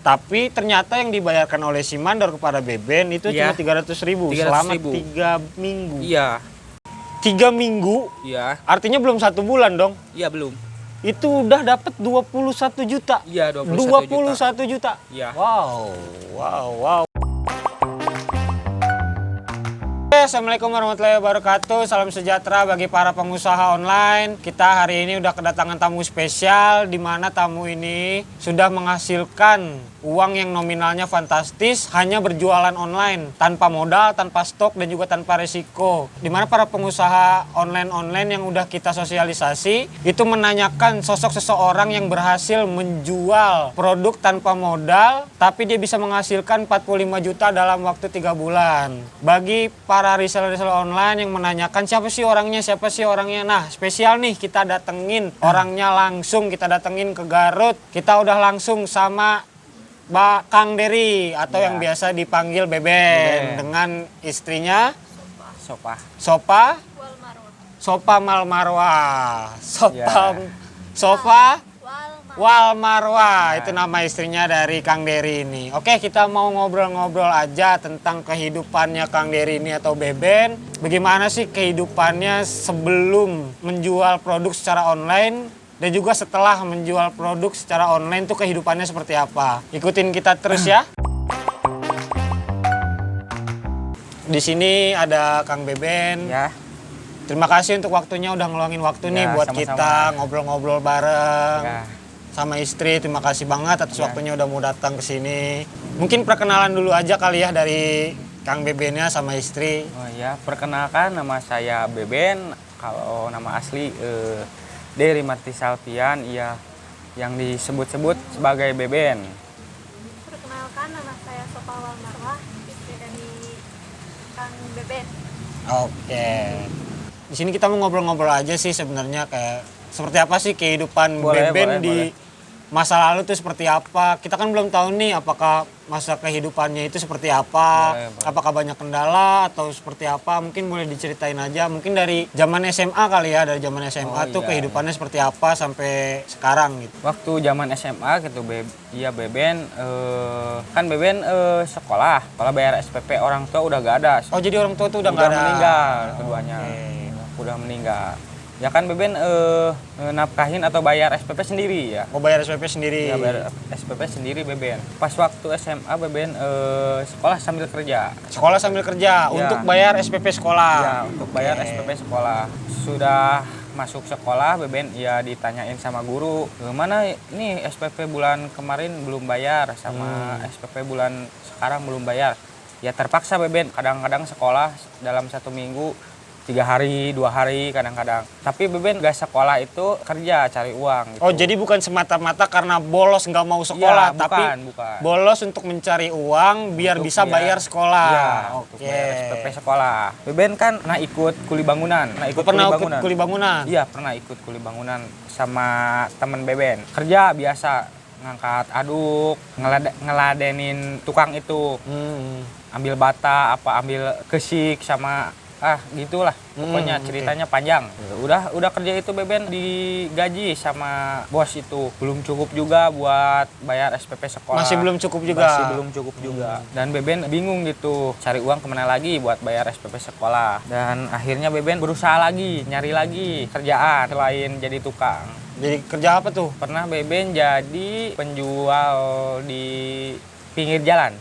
Tapi ternyata yang dibayarkan oleh si mandor kepada Beben itu cuma 300.000 selama 3 minggu. Iya. 3 minggu? Iya. Artinya belum 1 bulan dong? Iya, belum. Itu udah dapat 21 juta. Iya, 21 juta. Iya. Wow. Assalamualaikum warahmatullahi wabarakatuh. Salam sejahtera bagi para pengusaha online. Kita hari ini udah kedatangan tamu spesial, di mana tamu ini sudah menghasilkan uang yang nominalnya fantastis hanya berjualan online, tanpa modal, tanpa stok, dan juga tanpa resiko. Di mana para pengusaha online yang udah kita sosialisasi itu menanyakan sosok seseorang yang berhasil menjual produk tanpa modal, tapi dia bisa menghasilkan 45 juta dalam waktu 3 bulan. Bagi para reseller online yang menanyakan siapa sih orangnya. Nah, spesial nih, kita datengin orangnya langsung, kita datengin ke Garut. Kita udah langsung sama Kang Dery atau yang biasa dipanggil Beben dengan istrinya Sopa Malmarwah. Walmarwah, itu nama istrinya dari Kang Dery ini. Oke, kita mau ngobrol-ngobrol aja tentang kehidupannya Kang Dery ini atau Beben. Bagaimana sih kehidupannya sebelum menjual produk secara online dan juga setelah menjual produk secara online tuh kehidupannya seperti apa? Ikutin kita terus ya. Di sini ada Kang Beben. Ya. Terima kasih untuk waktunya, udah ngeluangin waktu nih buat sama-sama kita ngobrol-ngobrol bareng. Ya. Sama istri, terima kasih banget atas waktunya udah mau datang ke sini. Mungkin perkenalan dulu aja kali ya dari Kang Bebennya sama istri. Oh ya, perkenalkan nama saya Beben. Kalau nama asli Dery Marti Salpian, ya, yang disebut-sebut sebagai Beben. Perkenalkan nama saya Sopa Walmarwah, istri dari Kang Beben. Oke. Di sini kita mau ngobrol-ngobrol aja sih sebenarnya, kayak seperti apa sih kehidupan Beben di masa lalu tuh seperti apa. Kita kan belum tahu nih apakah masa kehidupannya itu seperti apa, apakah banyak kendala atau seperti apa. Mungkin boleh diceritain aja, mungkin dari zaman SMA kali ya, dari zaman SMA tuh kehidupannya seperti apa sampai sekarang gitu. Waktu zaman SMA gitu, Beben, kan Beben sekolah bayar SPP, orang tua udah gak ada. Oh, jadi orang tua tuh udah gak ada? Meninggal keduanya, udah meninggal. Ya kan Beben nafkahin atau bayar SPP sendiri ya. Oh, bayar SPP sendiri? Ya, bayar SPP sendiri Beben. Pas waktu SMA Beben sekolah sambil kerja. Sekolah sambil kerja untuk bayar SPP sekolah? Ya, untuk bayar SPP sekolah. Sudah masuk sekolah Beben ya ditanyain sama guru, mana ini SPP bulan kemarin belum bayar, sama SPP bulan sekarang belum bayar. Ya terpaksa Beben, kadang-kadang sekolah dalam 1 minggu 3 hari, 2 hari kadang-kadang. Tapi Beben gak sekolah itu kerja, cari uang gitu. Oh, jadi bukan semata-mata karena bolos nggak mau sekolah, ya, tapi bolos untuk mencari uang biar bisa bayar sekolah. Iya, untuk bayar SPP sekolah. Beben kan pernah ikut kuli bangunan. Ikut kuli bangunan? Iya, pernah ikut kuli bangunan sama temen Beben. Kerja biasa, ngangkat aduk, ngeladenin tukang itu. Ambil bata, ambil kesik sama gitulah, pokoknya ceritanya panjang. Udah kerja itu Beben digaji sama bos itu, belum cukup juga buat bayar SPP sekolah. Masih belum cukup juga. Dan Beben bingung gitu, cari uang kemana lagi buat bayar SPP sekolah. Dan akhirnya Beben berusaha lagi, nyari lagi kerjaan selain jadi tukang. Jadi kerja apa tuh? Pernah Beben jadi penjual di pinggir jalan.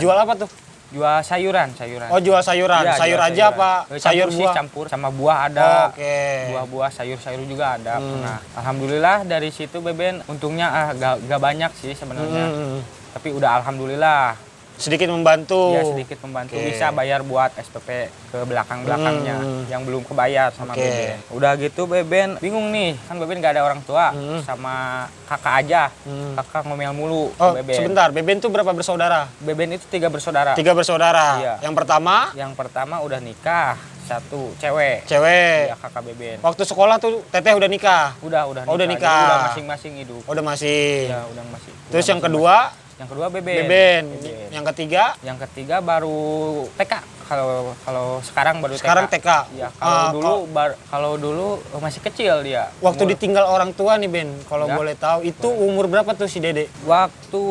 Jual apa tuh? Jual sayuran. Oh, jual sayuran. Ya, sayur aja apa? Sayur buah? Campur sama buah ada. Oke. Buah-buah, sayur juga ada. Nah, alhamdulillah dari situ Beben untungnya gak banyak sih sebenarnya. Tapi udah alhamdulillah. Sedikit membantu. Ya, sedikit membantu. Bisa bayar buat SPP ke belakang-belakangnya yang belum kebayar sama Beben. Udah gitu Beben bingung nih, kan Beben gak ada orang tua, sama kakak aja. Kakak ngomel mulu ke Beben. Sebentar, Beben tuh berapa bersaudara? Beben itu 3 bersaudara. 3 bersaudara? Iya. Yang pertama udah nikah, 1 cewek. Iya, kakak Beben. Waktu sekolah tuh teteh udah nikah? Udah nikah. Udah nikah. Udah masing-masing hidup. Udah masih? Ya, udah masih. Terus yang kedua? Yang kedua Beben. Yang ketiga? Yang ketiga baru TK. Kalau sekarang baru TK. Sekarang TK. Iya, Ah, kalau dulu masih kecil dia. Waktu Umur- ditinggal orang tua nih Ben, kalau Ya. boleh tahu itu umur berapa tuh si Dede? Waktu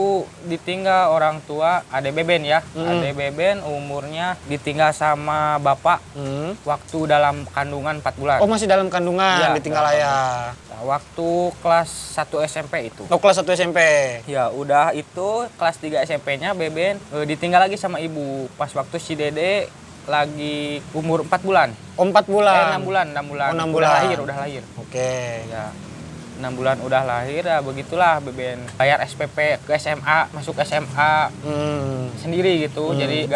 ditinggal orang tua, Ade Beben ya. Ade Beben umurnya ditinggal sama bapak waktu dalam kandungan 4 bulan. Oh masih dalam kandungan, Iya, ditinggal dalam ayah. Nah, waktu kelas 1 SMP itu. Oh kelas 1 SMP. Ya udah itu kelas 3 SMP-nya Beben ditinggal lagi sama ibu pas waktu si Dede lagi umur 4 bulan. Oh 4 bulan. 6 bulan, 6 bulan. Oh, 6 Udah bulan. lahir. Oke. Ya. 6 bulan udah lahir ya begitulah Beben bayar SPP ke SMA, masuk SMA sendiri gitu. Jadi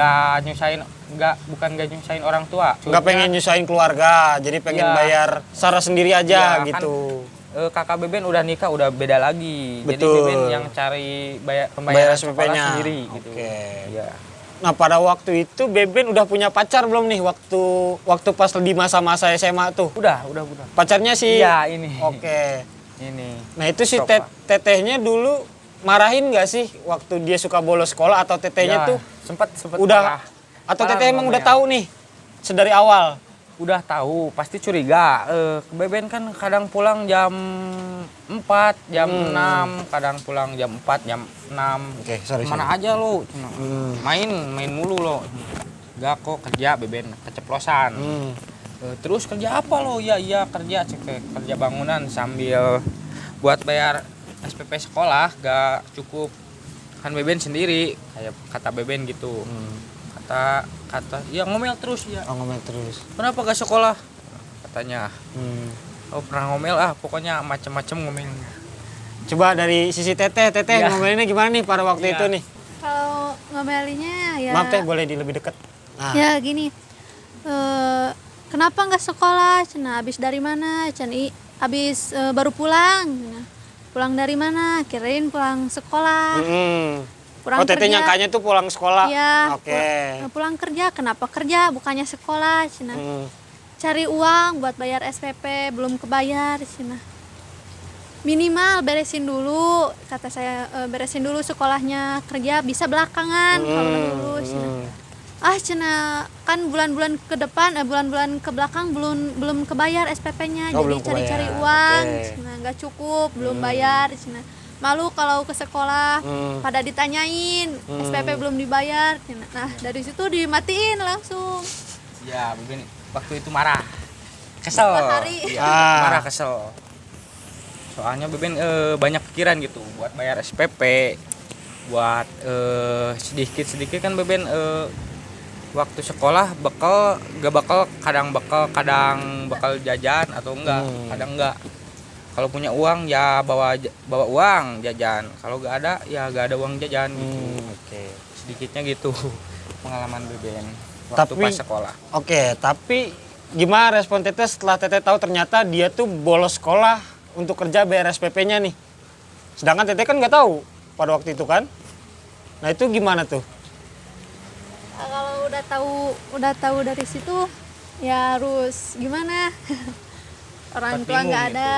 bukan gak nyusahin orang tua. Nggak pengen nyusahin keluarga, jadi pengen Iya. bayar secara sendiri aja Iya, kan, gitu. kakak Beben udah nikah udah beda lagi. Jadi Betul. Beben yang cari Bayar pembayaran sekolah SPP-nya. sendiri gitu. Oke. Iya. Nah pada waktu itu Beben udah punya pacar belum nih waktu pas di masa-masa SMA tuh? Udah. Pacarnya sih? Iya, ini. Oke. Ini. Nah itu si Sofa. tetehnya dulu marahin nggak sih waktu dia suka bolos sekolah atau tetehnya Ya, tuh sempet udah marah. atau Marah teteh emang udah ngomongnya. tahu nih sedari awal? Udah tahu, pasti curiga. Beben kan kadang pulang jam 4, jam 6, kadang pulang jam 4, jam 6. Oke, sorry. Mana aja lo? Cina. Main mulu lo. Gak kok kerja Beben, keceplosan. Terus kerja apa lo? Iya kerja, kerja bangunan sambil buat bayar SPP sekolah gak cukup. Kan Beben sendiri, kayak kata Beben gitu. Kata ya ngomel terus ya. Oh, ngomel terus. Kenapa gak sekolah? Katanya. Hmm. Oh pernah ngomel pokoknya macem-macem ngomelnya. Coba dari sisi teteh Iya. ngomelinnya gimana nih pada waktu Iya. itu nih? Kalau ngomelinya ya Maaf teh boleh di lebih deket. Nah, ya gini, kenapa nggak sekolah? Cina habis dari mana? Habis baru pulang. Cina. Pulang dari mana? Kirain pulang sekolah. Pulang Oh teteh kerja. nyangkanya tuh pulang sekolah. Iya. Oke. Pulang kerja. Kenapa kerja? Bukannya sekolah, Cina. Cari uang buat bayar SPP, belum kebayar, Cina. Minimal beresin dulu, kata saya, beresin dulu sekolahnya, kerja bisa belakangan kalau udah lulus. Cina. Cina kan bulan-bulan ke depan, bulan-bulan ke belakang belum kebayar SPP-nya, Oh, jadi belum cari-cari kebayar. uang, Oke. Cina, nggak cukup, belum bayar, Cina. Malu kalau ke sekolah pada ditanyain SPP belum dibayar, Cina. Nah dari situ dimatiin langsung. Ya Beben waktu itu marah. Kesel. Hari. Iya, marah kesel. Soalnya Beben banyak pikiran gitu buat bayar SPP, buat sedikit-sedikit kan Beben waktu sekolah kadang bekal jajan atau enggak, kadang enggak. Kalau punya uang ya bawa uang jajan, kalau enggak ada ya enggak ada uang jajan gitu. Oke. Sedikitnya gitu pengalaman Beben waktu Tapi- pas sekolah. Oke, tapi gimana respon teteh setelah teteh tahu ternyata dia tuh bolos sekolah untuk kerja bayar SPP-nya nih? Sedangkan teteh kan nggak tahu pada waktu itu kan? Nah itu gimana tuh? Kalau udah tahu dari situ ya harus gimana? Orang tua Bingung nggak gitu. ada,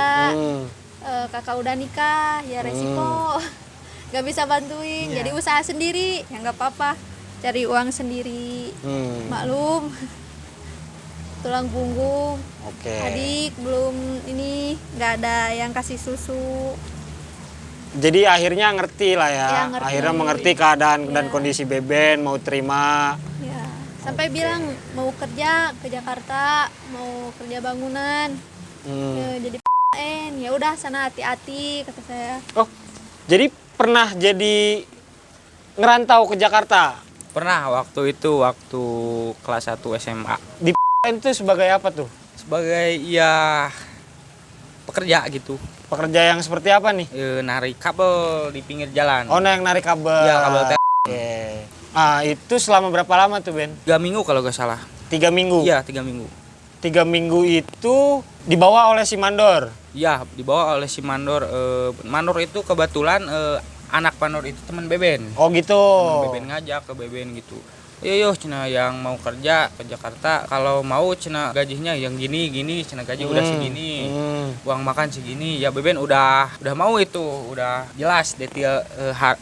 kakak udah nikah, ya resiko, nggak bisa bantuin, Iya. jadi usaha sendiri, ya nggak apa-apa, cari uang sendiri, maklum, tulang punggung, Oke. adik belum ini nggak ada yang kasih susu, Jadi akhirnya ngerti lah ya. Ya, ngerti. Akhirnya mengerti keadaan dan Iya. kondisi Beben, mau terima. ya sampai bilang mau kerja ke Jakarta, mau kerja bangunan, jadi ya udah sana hati-hati kata saya. Oh, jadi pernah jadi ngerantau ke Jakarta? Pernah waktu kelas 1 SMA. Di itu sebagai apa tuh? Sebagai ya pekerja gitu. Pekerja yang seperti apa nih? Narik kabel di pinggir jalan. Oh, yang narik kabel. Iya, kabel Oke. Ah, itu selama berapa lama tuh, Ben? 3 minggu kalau gak salah. 3 minggu? Iya, 3 minggu. 3 minggu itu dibawa oleh si Mandor? Iya, dibawa oleh si Mandor. Mandor itu kebetulan anak Mandor itu teman Beben. Oh gitu? Teman Beben ngajak ke Beben gitu. Yo cina yang mau kerja ke Jakarta, kalau mau cina gajinya yang gini cina gaji udah segini. uang makan segini. Ya Beben udah mau itu, udah jelas detail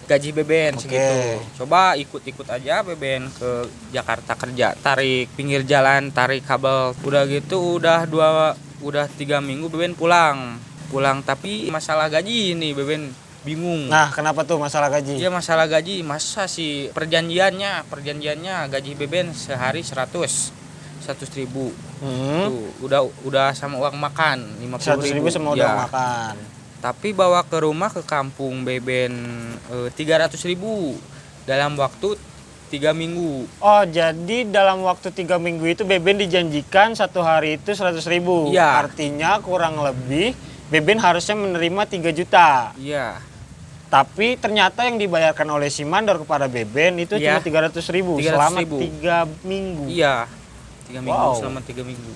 gaji Beben segitu. Coba ikut aja Beben ke Jakarta kerja, tarik pinggir jalan, tarik kabel. Udah gitu udah 3 minggu Beben pulang tapi masalah gaji ini Beben bingung. Nah, kenapa tuh masalah gaji? Iya masalah gaji, masa sih perjanjiannya gaji Beben sehari 100.000. Tuh, udah sama uang makan 100.000 sama uang makan. Tapi bawa ke rumah ke kampung Beben 300.000 dalam waktu 3 minggu. Oh, jadi dalam waktu 3 minggu itu Beben dijanjikan satu hari itu 100.000. Iya. Artinya kurang lebih Beben harusnya menerima 3 juta. Iya. Tapi ternyata yang dibayarkan oleh si mandor kepada Beben itu cuma 300.000 selama 3 minggu. Iya. 3 minggu selama 3 minggu.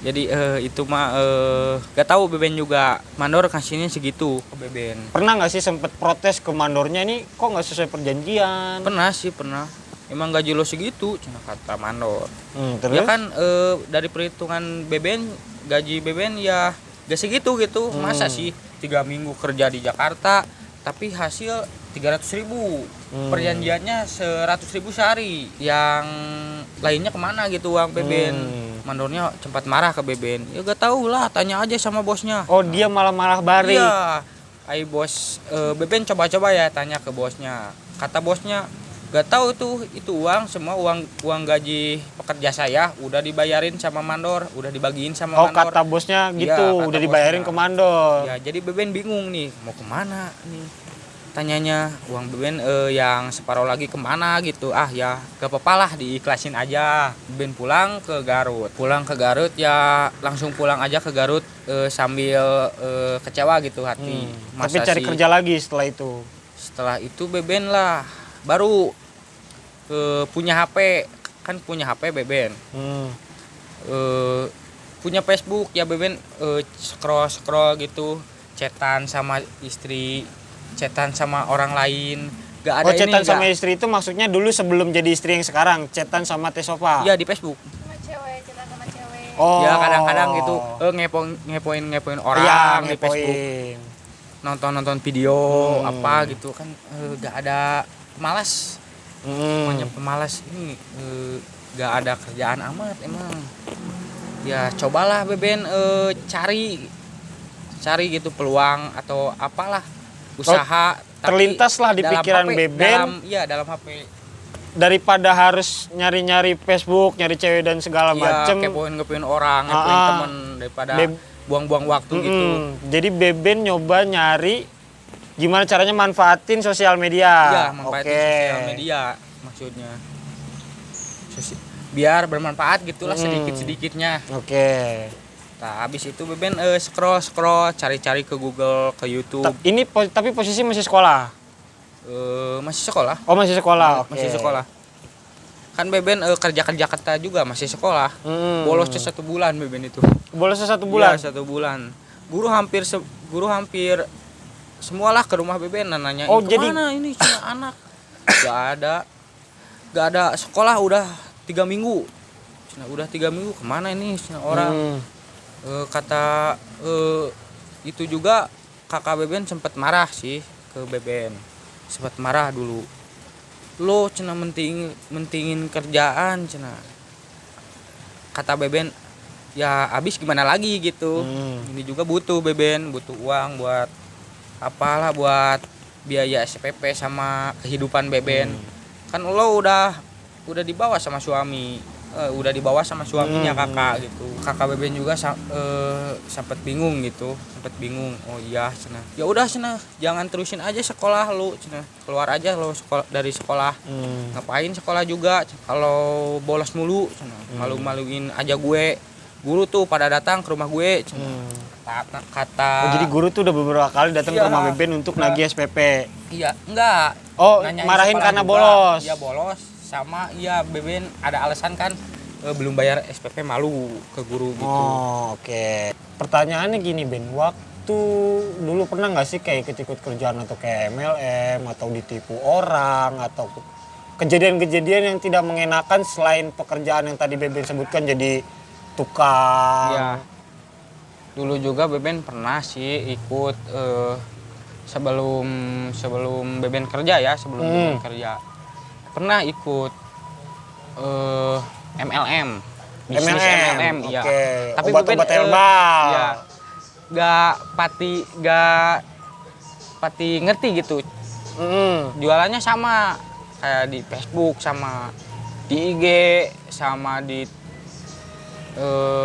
Jadi itu mah gak tahu Beben juga mandor kasihnya segitu ke Beben. Pernah nggak sih sempet protes ke mandornya ini kok nggak sesuai perjanjian? Pernah. Emang gaji lo segitu, cina kata mandor. Terus? Ya kan dari perhitungan Beben, gaji Beben ya gak segitu gitu. Masa sih 3 minggu kerja di Jakarta tapi hasil 300.000. Perjanjiannya 100.000 sehari. Yang lainnya kemana gitu uang Beben. Mandornya sempat marah ke Beben. Ya gak tahu lah, tanya aja sama bosnya. Oh, dia malah balik. Iya. Bos Beben coba-coba ya tanya ke bosnya. Kata bosnya, gak tahu itu uang semua uang gaji pekerja saya udah dibayarin sama mandor, udah dibagiin sama mandor. Oh, kata bosnya gitu, Iya, udah dibayarin ke mandor. Ya, jadi Beben bingung nih, mau kemana nih? Tanyanya, uang Beben yang separuh lagi kemana gitu. Ya gak apa-apa lah, diikhlasin aja. Beben pulang ke Garut ya langsung pulang aja ke Garut sambil kecewa gitu hati. Tapi cari kerja lagi setelah itu Beben lah baru punya HP, kan punya HP Beben. Punya Facebook ya Beben, scroll gitu, chatan sama istri, chatan sama orang lain. Gak ada chatan sama istri itu maksudnya dulu sebelum jadi istri yang sekarang, chatan sama Tesofa. Iya, di Facebook. Chatan sama cewek. Oh. Ya kadang-kadang gitu ngepoin orang di Facebook. Nonton video apa gitu kan, gak ada, malas. Banyak pemalas ini, gak ada kerjaan amat emang. Ya cobalah Beben cari gitu peluang atau apalah usaha. Terlintaslah di pikiran Beben. Dalam HP. Daripada harus nyari-nyari Facebook, nyari cewek dan segala macem. Ngepoin orang, ngepoin temen, daripada buang-buang waktu gitu. Jadi Beben nyoba nyari gimana caranya manfaatin sosial media. Iya, manfaatin sosial media maksudnya. Biar bermanfaat gitulah sedikit-sedikitnya. Oke. Nah, habis itu Beben scroll cari-cari ke Google, ke YouTube. Tapi posisi masih sekolah. Masih sekolah. Oh, masih sekolah. Masih sekolah. Kan Beben kerja Jakarta juga masih sekolah. Bolosnya 1 bulan Beben itu. Bolosnya 1 bulan. Iya, 1 bulan. Guru hampir semualah ke rumah Beben nanya, kemana ini cuma anak? Gak ada sekolah udah 3 minggu. Udah 3 minggu kemana ini orang? Kata itu juga kakak Beben sempat marah sih ke Beben. Sempat marah dulu. Lo cina mentingin kerjaan cina. Kata Beben, ya habis gimana lagi gitu. Ini juga butuh Beben, butuh uang buat apalah, buat biaya SPP sama kehidupan Beben. Kan lo udah dibawa sama suami. Udah dibawa sama suaminya kakak gitu. Kakak Beben juga sempat bingung gitu, oh iya cina. Ya udah cina, jangan terusin aja sekolah lu cina. Keluar aja lo dari sekolah. Ngapain sekolah juga kalau bolos mulu cina. Malu-maluin aja gue. Guru tuh pada datang ke rumah gue cina. Kata jadi guru tuh udah beberapa kali datang ke rumah Beben untuk nagih SPP. Iya, enggak. Oh, marahin karena juga bolos. Iya, bolos. Sama Beben ada alasan kan belum bayar SPP, malu ke guru gitu. Oh, oke. Pertanyaannya gini Ben, waktu dulu pernah nggak sih kayak ikut kerjaan atau kayak MLM atau ditipu orang atau kejadian-kejadian yang tidak mengenakan selain pekerjaan yang tadi Beben sebutkan jadi tukang Dulu juga Beben pernah sih ikut sebelum Beben kerja ya, sebelum Beben kerja. Pernah ikut MLM. Bisnis MLM, iya. Oke. Tapi Obat-obat Beben herbal. ya, gak pati ngerti gitu. Jualannya sama kayak di Facebook, sama di IG, sama di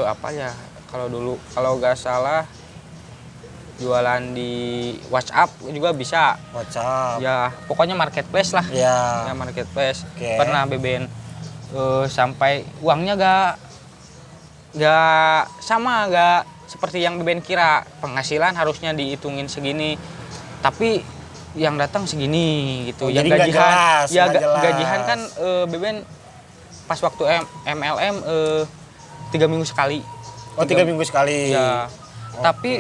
apa ya, kalau nggak salah jualan di WhatsApp juga bisa. WhatsApp. Ya pokoknya marketplace lah. Ya. Ya marketplace. Oke. Pernah Beben sampai uangnya gak seperti yang Beben kira. Penghasilan harusnya dihitungin segini, tapi yang datang segini gitu. Oh, Yang jadi nggak gajian, jelas, ya nggak jelas. gajian kan Beben pas waktu MLM 3 minggu sekali. Oh, 3 minggu sekali. Ya. Oke. Tapi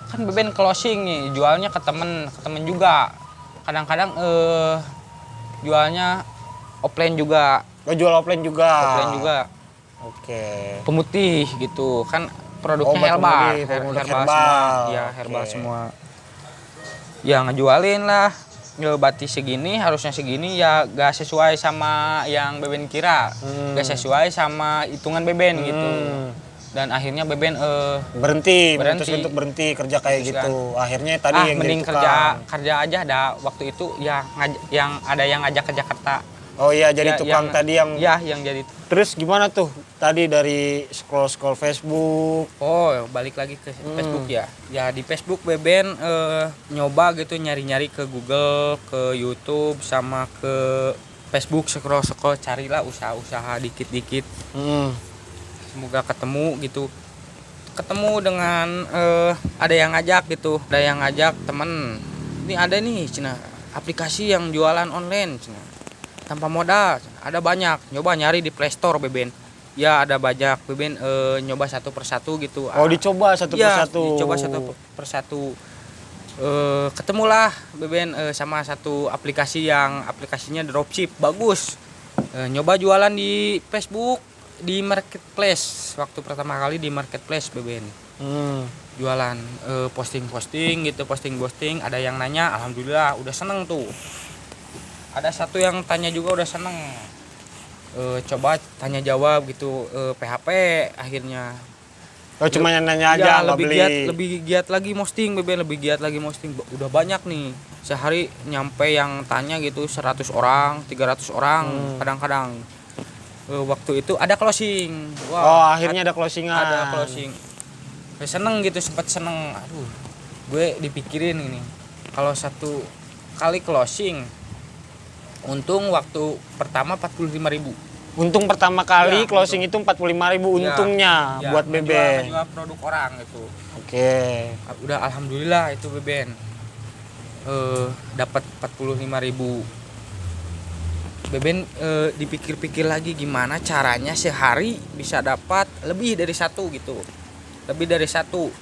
kan Beben closing nih, jualnya ke temen juga. Kadang-kadang jualnya offline juga. Oh, jual offline juga. Offline juga. Oke. Pemutih gitu. Kan produknya Obat herbal, pemutih, produk herbal herbal. semua. Ya, Oke. herbal semua. Ya ngejualin lah. Ya, bati segini, harusnya segini, ya gak sesuai sama yang Beben kira. Gak sesuai sama hitungan Beben gitu. Dan akhirnya Beben Berhenti, Berhenti. memutuskan untuk berhenti kerja kayak Memutuskan. gitu. Akhirnya tadi yang mending jadi tukang. kerja aja dah. Waktu itu ya yang ada yang ngajak ke Jakarta. Oh iya, jadi Ya, tukang tadi yang. Ya, yang jadi. Terus gimana tuh? Tadi dari scroll Facebook. Oh, balik lagi ke Facebook ya. Ya di Facebook Beben nyoba gitu nyari-nyari ke Google, ke YouTube, sama ke Facebook, scroll carilah usaha-usaha dikit-dikit. Semoga ketemu gitu. Ketemu dengan ada yang ngajak gitu. Ada yang ngajak temen. Ini ada nih cina aplikasi yang jualan online cina. Tanpa modal. Ada banyak. Nyoba nyari di Play Store Beben. Ya ada banyak Beben nyoba satu persatu gitu. Oh, dicoba satu Ya, persatu. dicoba satu persatu. Ketemulah Beben sama satu aplikasi yang aplikasinya dropship bagus. Nyoba jualan di Facebook, di marketplace. Waktu pertama kali di marketplace Beben. Jualan posting-posting gitu, posting-posting. Ada yang nanya, alhamdulillah udah seneng tuh. Ada satu yang tanya juga udah seneng. Coba tanya jawab gitu, PHP akhirnya. Oh, cuma nanya aja, Ya, nggak beli. lebih giat lagi posting Beben, lebih giat lagi posting. Udah banyak nih. Sehari nyampe yang tanya gitu 100 orang, 300 orang kadang-kadang. Waktu itu ada closing. Oh, akhirnya ada closingan. Ada closing. Seneng gitu, sempat seneng. Aduh, gue dipikirin ini. Kalau satu kali closing, untung waktu pertama 45.000. Untung pertama kali Ya, closing itu 45.000 untungnya Ya, buat Beben. ngejual produk orang itu. Oke. Udah alhamdulillah itu Beben. Dapat 45.000. Beben dipikir-pikir lagi gimana caranya sehari bisa dapat lebih dari satu gitu. Lebih dari satu.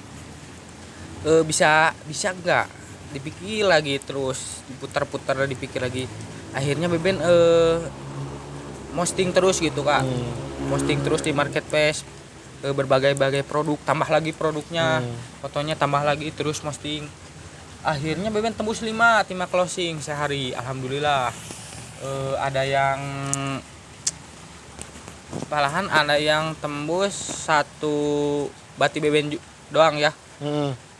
Bisa nggak? Dipikir lagi terus, diputar-putar, dipikir lagi. Akhirnya Beben posting terus gitu Kak. Posting terus di marketplace berbagai-bagai produk, tambah lagi produknya, fotonya tambah lagi terus posting. Akhirnya Beben tembus 5 closing sehari, alhamdulillah. Ada yang malahan ada yang tembus satu bati Beben doang ya.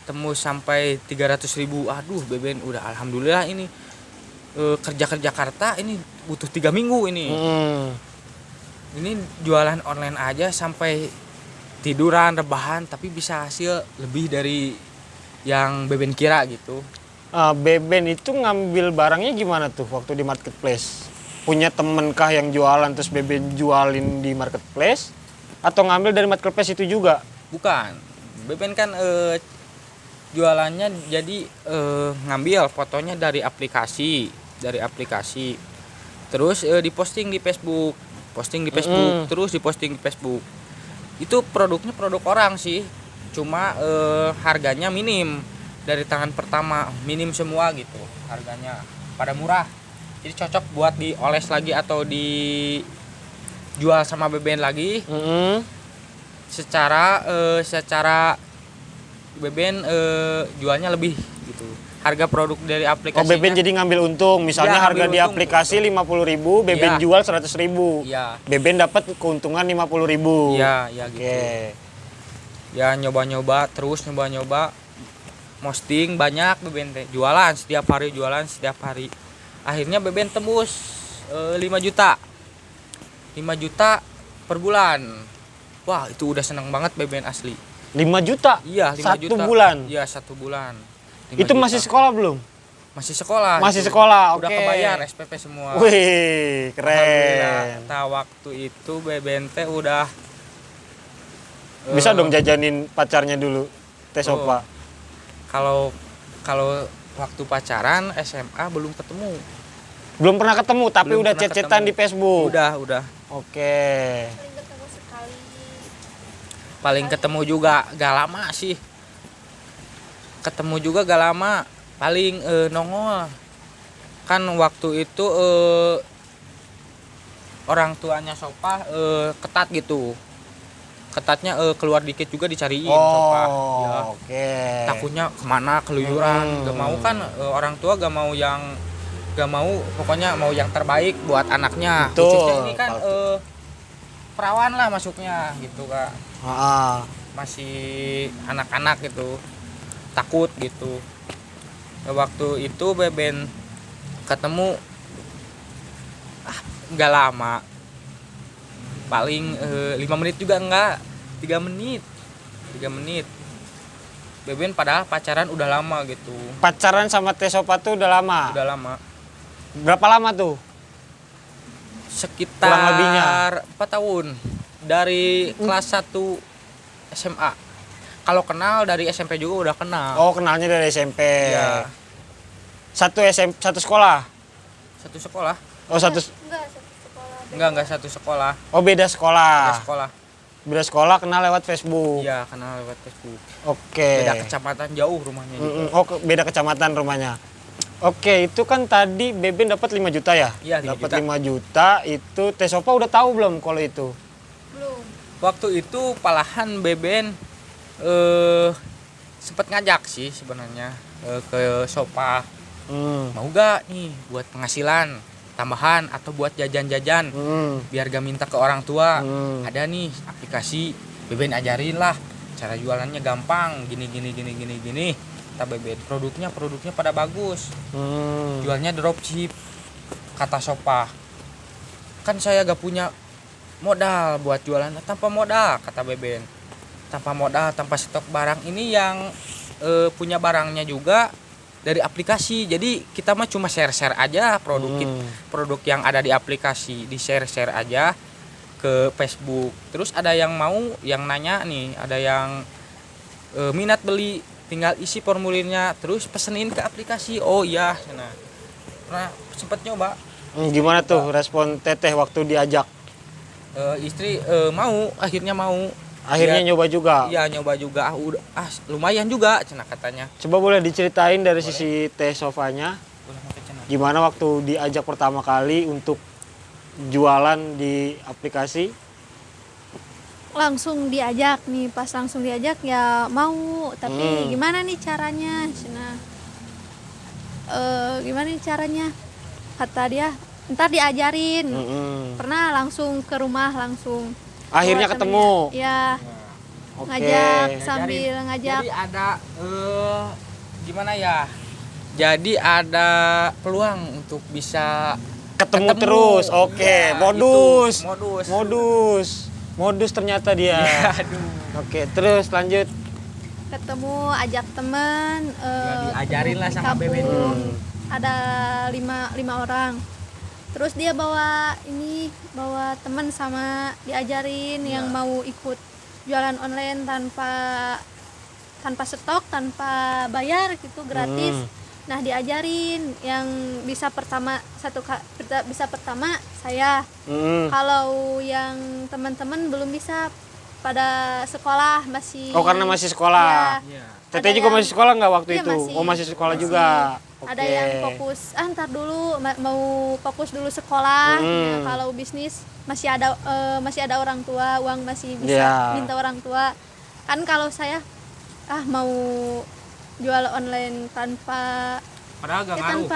Tembus sampai 300.000. Aduh Beben udah alhamdulillah ini. Kerja ke Jakarta ini butuh 3 minggu ini. Ini jualan online aja sampai tiduran, rebahan, tapi bisa hasil lebih dari yang Beben kira gitu. Beben itu ngambil barangnya gimana tuh waktu di marketplace? Punya temen kah yang jualan terus Beben jualin di marketplace? Atau ngambil dari marketplace itu juga? Bukan. Beben kan jualannya jadi ngambil fotonya dari aplikasi. Terus diposting di Facebook. Terus diposting di Facebook. Itu produknya produk orang sih. Cuma harganya minim. Dari tangan pertama minim semua gitu harganya, pada murah, jadi cocok buat dioles lagi atau dijual sama Beben lagi. Secara Beben jualnya lebih gitu. Harga produk dari Oh, aplikasinya. Beben jadi ngambil untung. Misalnya Iya, harga ngambil di untung. aplikasi 50.000, Beben Iya. jual 100.000. Iya. Beben dapat keuntungan 50.000. Iya, iya Oke. gitu. Ya nyoba-nyoba terus nyoba-nyoba. Posting banyak Beben teh. Jualan setiap hari. Akhirnya Beben tembus 5 juta. 5 juta per bulan. Wah, itu udah seneng banget Beben asli. 5 juta? Iya, 5 Satu juta. bulan? Iya, 1 bulan. 5 Itu juta. masih sekolah belum? Masih sekolah. Masih itu. sekolah, Udah oke. kebayar SPP semua. Wih, Alhamdulillah. keren. Nah, waktu itu Beben teh udah Bisa eh, dong jajanin pacarnya dulu, Teh Sopa. Kalau waktu pacaran SMA belum ketemu. Belum pernah ketemu, tapi Belum udah pernah chat-chatan ketemu. di Facebook. Udah. Oke. Paling ketemu sekali. Paling ketemu juga gak lama sih. Ketemu juga gak lama. Paling nongol. Kan waktu itu orang tuanya Sopa ketat gitu. Ketatnya keluar dikit juga dicariin Sopa. Ya. Oke. Takutnya kemana keluyuran. Gak mau kan orang tua gak mau pokoknya mau yang terbaik buat anaknya. Betul. Khususnya ini kan perawan lah masuknya gitu Kak. Ah, Masih anak-anak gitu, takut gitu. Waktu itu Beben ketemu nggak lama, paling 5 menit juga enggak, 3 menit. Beben padahal pacaran udah lama gitu, pacaran sama Teh Sopa tuh udah lama. udah lama, Berapa lama tuh? sekitar Kurang lebihnya. 4 tahun dari kelas 1 SMA. Kalau kenal dari SMP juga udah kenal. Oh, kenalnya dari SMP. Iya. Satu sekolah. Satu sekolah. Oh, Enggak, satu sekolah. Enggak satu sekolah. Oh, beda sekolah. Beda sekolah. Beda sekolah kenal lewat Facebook. Iya, kenal lewat Facebook. Oke. Beda kecamatan jauh rumahnya gitu. Oh, beda kecamatan rumahnya. Oke, itu kan tadi Beben dapat 5 juta ya? Iya, 5 Dapat juta. 5 juta, itu Teh Sopa udah tahu belum kalau itu? Belum. Waktu itu palahan Beben sempet ngajak sih sebenarnya ke Sopa. Mau gak nih buat penghasilan tambahan atau buat jajan-jajan biar gak minta ke orang tua. Ada nih aplikasi Beben ajarin lah cara jualannya gampang gini kata Beben. Produknya pada bagus, jualnya dropship kata Sopa. Kan saya gak punya modal buat jualan, tanpa modal kata Beben. Tanpa modal, tanpa stok barang. Ini yang punya barangnya juga dari aplikasi. Jadi kita mah cuma share-share aja produk yang ada di aplikasi, di share-share aja ke Facebook. Terus ada yang mau, yang nanya nih, ada yang minat beli, tinggal isi formulirnya terus pesenin ke aplikasi. Oh iya, nah sempet nyoba. Gimana tuh respon Teteh waktu diajak? Istri akhirnya mau. Akhirnya Ya, nyoba juga? Iya, nyoba juga. Lumayan juga cenah katanya. Coba boleh diceritain dari sisi Teh Sofanya, Boleh pakai cenah. gimana waktu diajak pertama kali untuk jualan di aplikasi? Langsung diajak nih, pas langsung diajak ya mau, tapi gimana nih caranya? Cina. Gimana nih caranya? Kata dia, ntar diajarin. Pernah langsung ke rumah langsung. Akhirnya Bawa ketemu? temennya. Iya, Oke. ngajak sambil ngajak. Jadi ada gimana ya? Jadi ada peluang untuk bisa Ketemu terus, oke. Iya, Modus. itu, Modus ternyata dia. Aduh. Oke, terus lanjut. Ketemu, ajak teman. diajarin lah di sama kampung. Beben. Ada lima orang. Terus dia bawa teman sama diajarin yang mau ikut jualan online tanpa stok, tanpa bayar gitu, gratis. Nah, diajarin yang bisa pertama saya. Kalau yang teman-teman belum bisa, pada sekolah masih. Oh, karena masih sekolah. Iya. Teteh Ada juga yang- masih sekolah nggak waktu Iya, itu? masih. Oh, masih sekolah Masih. juga. Ada Oke. yang fokus, ntar dulu mau fokus dulu sekolah. Nah, kalau bisnis masih ada orang tua, uang masih bisa Iya. minta orang tua. Kan kalau saya mau jual online tanpa Padahal gak ya, ngaruh.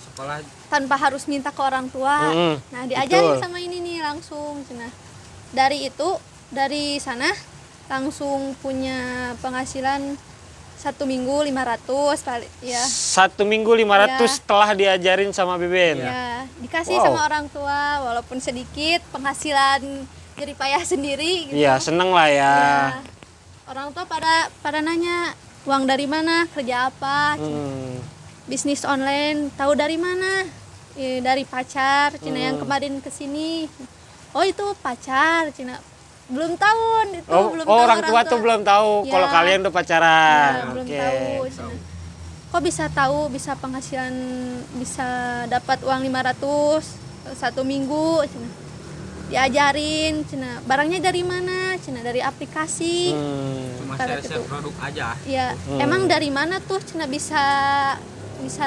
Sekolah tanpa harus minta ke orang tua. Nah, diajarin sama ini nih langsung. Nah, dari sana langsung punya penghasilan 1 minggu 500 paling ya. 1 minggu 500 Ya. setelah diajarin sama Beben. Ya, dikasih Wow. sama orang tua walaupun sedikit penghasilan jerih payah sendiri gitu. Iya, seneng lah ya. Ya. Orang tua pada nanya, "Uang dari mana? Kerja apa?" Hmm. Bisnis online, tahu dari mana? Dari pacar Cina yang kemarin kesini. Oh, itu pacar Cina. Belum tahu itu, belum tahu Orang tua tuh belum tahu Ya. kalau kalian udah pacaran. Ya, belum Oke. tahu Cina. Kok bisa tahu, bisa penghasilan, bisa dapat uang 500 1 minggu Cina. Diajarin Cina. Barangnya dari mana? Cina dari aplikasi. cuma Kata share-share gitu. produk aja. Ya, emang dari mana tuh Cina bisa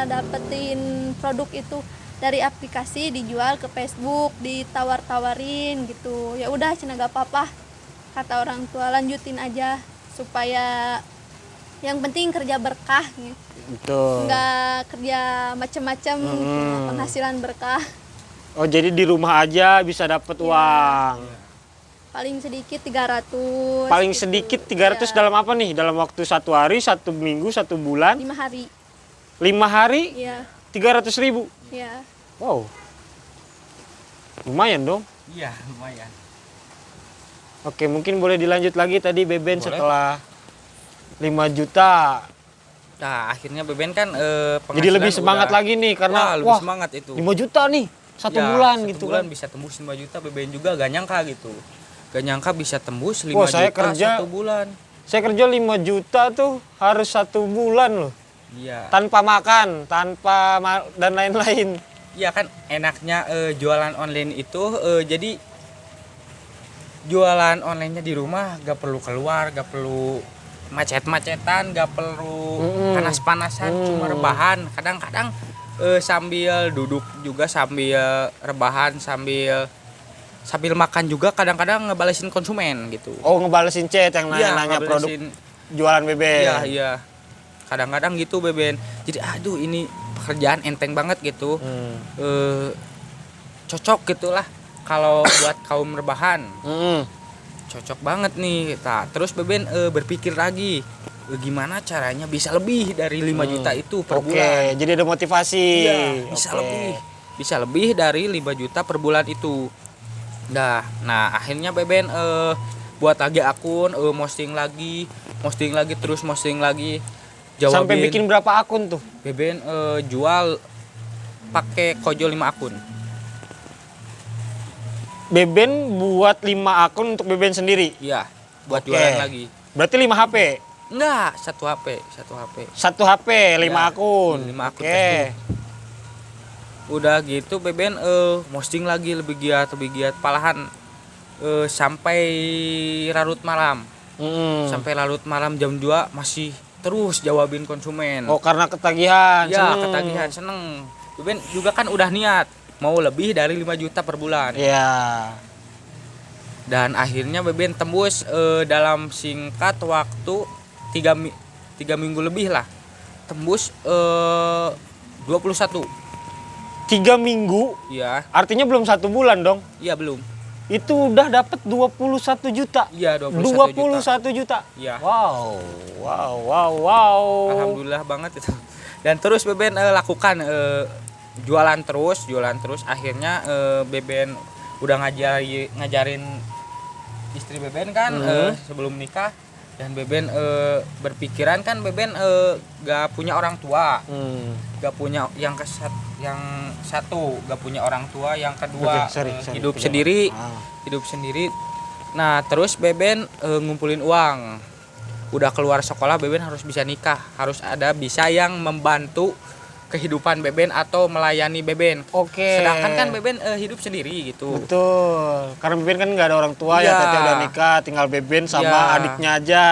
dapetin produk itu? Dari aplikasi, dijual ke Facebook, ditawar-tawarin gitu. Ya udah Cina, gak apa-apa, kata orang tua, lanjutin aja supaya yang penting kerja berkah gitu. Betul. Nggak kerja macam-macam, penghasilan berkah. Oh, jadi di rumah aja bisa dapat Iya. uang. Paling sedikit 300. Paling gitu. sedikit 300 Ya, dalam apa nih? Dalam waktu 1 hari, 1 minggu, 1 bulan, 5 hari. 5 hari, Iya, 300.000. iya. Wow. Lumayan dong. Iya, lumayan. Oke, mungkin boleh dilanjut lagi tadi Beben Boleh. setelah 5 juta. Nah, akhirnya Beben kan Jadi lebih semangat lagi nih karena lebih wah, semangat itu. 5 juta nih. Satu Ya, bulan satu gitu bulan kan. bisa tembus 5 juta. Beben juga gak nyangka gitu. Gak nyangka bisa tembus 5 Wah, saya juta kerja- 1 bulan. Saya kerja 5 juta tuh harus 1 bulan loh. Iya. Tanpa makan, dan lain-lain. Iya kan enaknya jualan online itu jadi jualan onlinenya di rumah gak perlu keluar, gak perlu macet-macetan, gak perlu panas-panasan, cuma rebahan. Kadang-kadang sambil duduk juga, sambil rebahan, sambil makan juga, kadang-kadang ngebalesin konsumen gitu. Oh, ngebalesin chat yang Iya, nanya-nanya produk ngebalesin. jualan Beben. Iya, iya. Kadang-kadang gitu Beben. Jadi aduh ini pekerjaan enteng banget gitu. Cocok gitulah kalau buat kaum rebahan. Cocok banget nih. Nah, terus Beben berpikir lagi gimana caranya bisa lebih dari 5 juta itu per Oke, bulan. jadi ada motivasi. Iya, bisa Oke. lebih. Bisa lebih dari 5 juta per bulan itu. Nah, akhirnya Beben buat lagi akun, posting lagi, terus posting lagi. Jawabin. Sampai bikin berapa akun tuh? Beben jual pakai Kojo 5 akun. Beben buat 5 akun untuk Beben sendiri. Iya, buat Oke. jualan lagi. Berarti 5 HP. Enggak, satu HP. 1 HP, 5 Ya, akun. 5 akun Oke. Facebook. Udah gitu Beben posting lagi lebih giat. Palahan sampai larut malam. Sampai larut malam jam 2 masih terus jawabin konsumen. Oh, karena ketagihan. ya, seneng. ketagihan, seneng. Beben juga kan udah niat mau lebih dari 5 juta per bulan. Iya. Dan akhirnya Beben tembus dalam singkat waktu 3 minggu lebih lah. Tembus 21. 3 minggu, Iya, artinya belum 1 bulan dong. iya belum. Itu udah dapat 21 juta. Iya, 21 juta. 21 juta. Iya. Wow. Alhamdulillah banget itu. Dan terus Beben lakukan jualan terus. Akhirnya Beben udah ngajarin istri Beben kan sebelum nikah. Dan Beben berpikiran kan Beben gak punya orang tua. Gak punya yang satu gak punya orang tua, yang kedua Oke, sorry, hidup tidak sendiri. apa-apa. Hidup sendiri. Nah, terus Beben ngumpulin uang. Udah keluar sekolah Beben harus bisa nikah, harus ada bisa yang membantu kehidupan Beben atau melayani Beben. Oke. Sedangkan kan Beben hidup sendiri gitu. Betul. Karena Beben kan nggak ada orang tua ya, Iya. teteh udah nikah, tinggal Beben sama Iya. adiknya aja.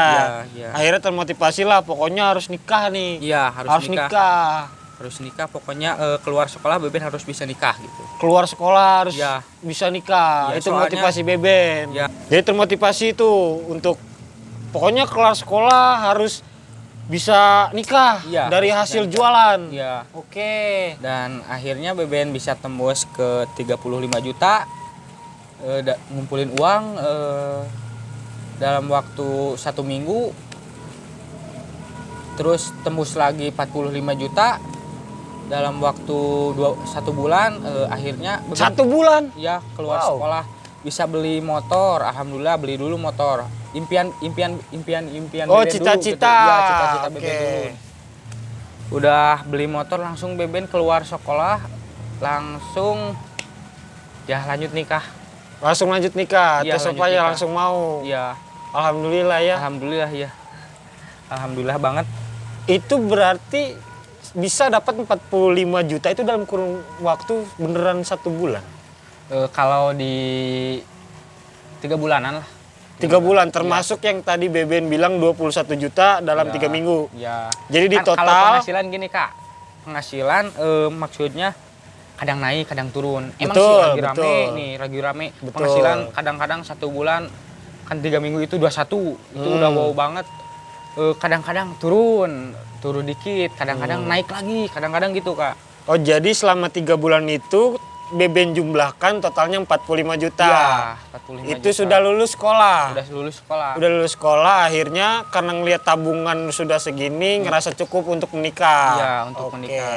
Iya. Akhirnya termotivasi lah, pokoknya harus nikah nih. Iya, harus nikah. Harus nikah, pokoknya keluar sekolah Beben harus bisa nikah gitu. Keluar sekolah harus Iya. bisa nikah. Iya, Itu soalnya- motivasi Beben. Iya. Jadi termotivasi itu untuk Pokoknya kelar sekolah harus bisa nikah Iya, dari harus hasil bisa jualan. Iya. Oke. Dan akhirnya Beben bisa tembus ke 35 juta. Ngumpulin uang dalam waktu 1 minggu. Terus tembus lagi 45 juta dalam waktu 1 bulan. Akhirnya Beben, 1 bulan. ya keluar Wow. sekolah bisa beli motor. Alhamdulillah beli dulu motor. Impian Oh, Beben cita-cita. dulu gitu. Ya, cita-cita Oke. Beben dulu. Udah beli motor langsung Beben keluar sekolah, langsung ya lanjut nikah. Langsung lanjut nikah. Iya, Teh lanjut Sopa ya nikah. langsung mau. Ya, Alhamdulillah ya. alhamdulillah ya. Alhamdulillah banget. Itu berarti bisa dapat 45 juta itu dalam kurun waktu beneran 1 bulan. Kalau di 3 bulanan lah. 3 bulan termasuk yang tadi Beben bilang 21 juta dalam Ya, 3 minggu. Ya. Jadi di Kalau total penghasilan gini Kak, penghasilan maksudnya kadang naik, kadang turun. Emang Betul, sih lagi rame betul. nih, lagi rame. Betul. Penghasilan kadang-kadang 1 bulan kan 3 minggu itu 21, itu udah wow banget. Kadang-kadang turun dikit, kadang-kadang naik lagi, kadang-kadang gitu Kak. Oh, jadi selama 3 bulan itu Beben jumlahkan totalnya 45 juta. Iya, 45 Itu juta. sudah lulus sekolah. Udah lulus sekolah. Udah lulus sekolah, akhirnya karena ngelihat tabungan sudah segini, ngerasa cukup untuk menikah. Iya, untuk Oke. menikah.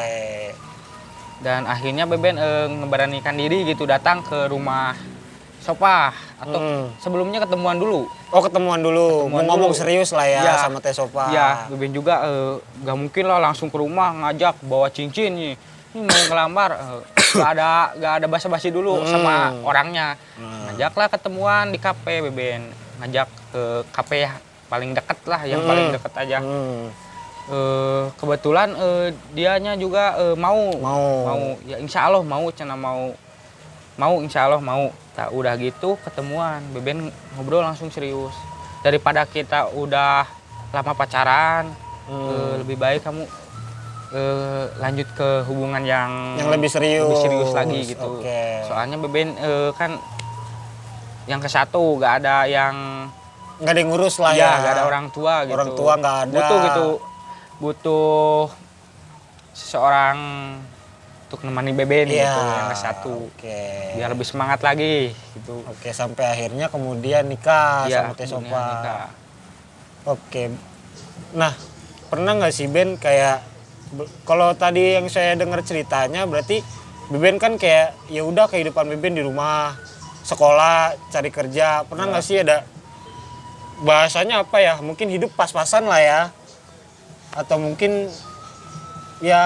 Dan akhirnya Beben ngeberanikan diri gitu datang ke rumah Sopa atau sebelumnya ketemuan dulu. Oh, ketemuan dulu. Ketemuan Mau ngomong dulu. serius lah ya Iya. sama Teh Sopa. Iya, Beben juga gak mungkin lah langsung ke rumah ngajak bawa cincin nih. Ini mau ngelamar, gak ada basa-basi dulu sama orangnya. Ngajaklah ketemuan di kafe Beben. Ngajak ke kafe paling deket lah, yang paling deket aja. Kebetulan dianya juga mau. Ya insya Allah mau, cina mau insya Allah mau. Nah, udah gitu ketemuan, Beben ngobrol langsung serius. Daripada kita udah lama pacaran, lebih baik kamu lanjut ke hubungan yang lebih serius. lagi gitu. Oke. Soalnya Beben kan yang ke satu gak ada yang Nggak ada yang ngurus lah ya. gak ada orang tua gitu. Orang tua nggak ada. Butuh seseorang untuk nemani Beben Iya. gitu yang ke satu. Oke. Biar lebih semangat lagi gitu. Oke, sampai akhirnya kemudian nikah Iya, sama Teh kemudian Sopa. nikah. Oke. Nah, pernah nggak sih Ben kayak kalau tadi yang saya dengar ceritanya berarti Beben kan kayak ya udah kehidupan Beben di rumah, sekolah, cari kerja. Pernah nggak sih ada bahasanya apa ya? Mungkin hidup pas-pasan lah ya. Atau mungkin ya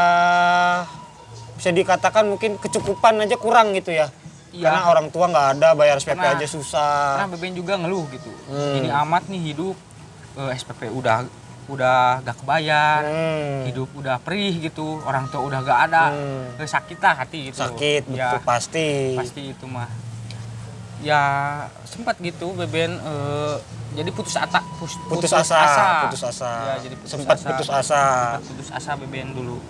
bisa dikatakan mungkin kecukupan aja kurang gitu ya. Iya. Karena orang tua nggak ada, bayar SPP Karena- aja susah. Karena Beben juga ngeluh gitu. Ini amat nih hidup, SPP udah gak kebayar, hidup udah perih gitu, orang tua udah gak ada, sakit lah hati gitu. Sakit, Ya, betul pasti. pasti itu mah. Ya sempat gitu Beben jadi putus asa. Putus asa. Ya, jadi Sempat putus asa. Sempat putus asa Beben dulu.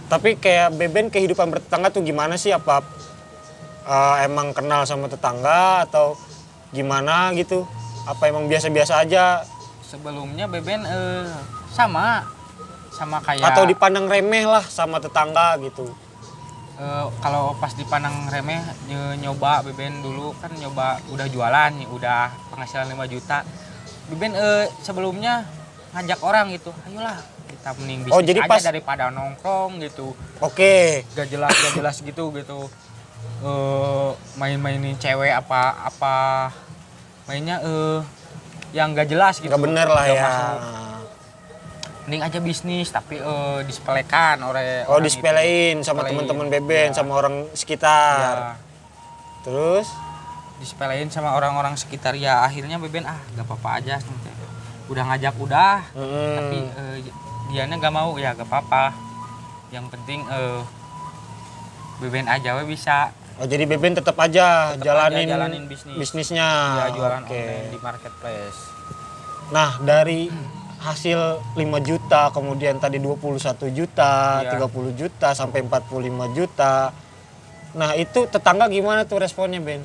Tapi kayak Beben kehidupan bertetangga tuh gimana sih? Apa emang kenal sama tetangga atau gimana gitu? Apa emang biasa-biasa aja? Sebelumnya Beben sama kayak Atau dipandang remeh lah sama tetangga gitu? kalau pas dipandang remeh nyoba Beben dulu kan nyoba udah jualan udah penghasilan 5 juta. Beben sebelumnya ngajak orang gitu, ayolah kita mending bisnis Oh, jadi aja pas- daripada nongkrong gitu. Oke. Gak jelas gitu. Main-mainin cewek apa mainnya yang gak jelas gitu. Nggak bener lah Nggak ya. masuk. Mending aja bisnis tapi disepelekan oleh Oh, orang disepelein itu. sama Disepelein. teman-teman Beben, Ya. sama orang sekitar. Ya. Terus? Disepelein sama orang-orang sekitar ya akhirnya Beben gak apa-apa aja nanti. Udah ngajak tapi dianya gak mau ya gak apa-apa, yang penting Beben aja we bisa. Oh, jadi Beben tetap aja Tetep aja jalanin, jalanin bisnis. bisnisnya. Ya jualan Oke. online di marketplace. Nah, dari hasil 5 juta, kemudian tadi 21 juta, Iya. 30 juta, sampai 45 juta. Nah, itu tetangga gimana tuh responnya, Ben?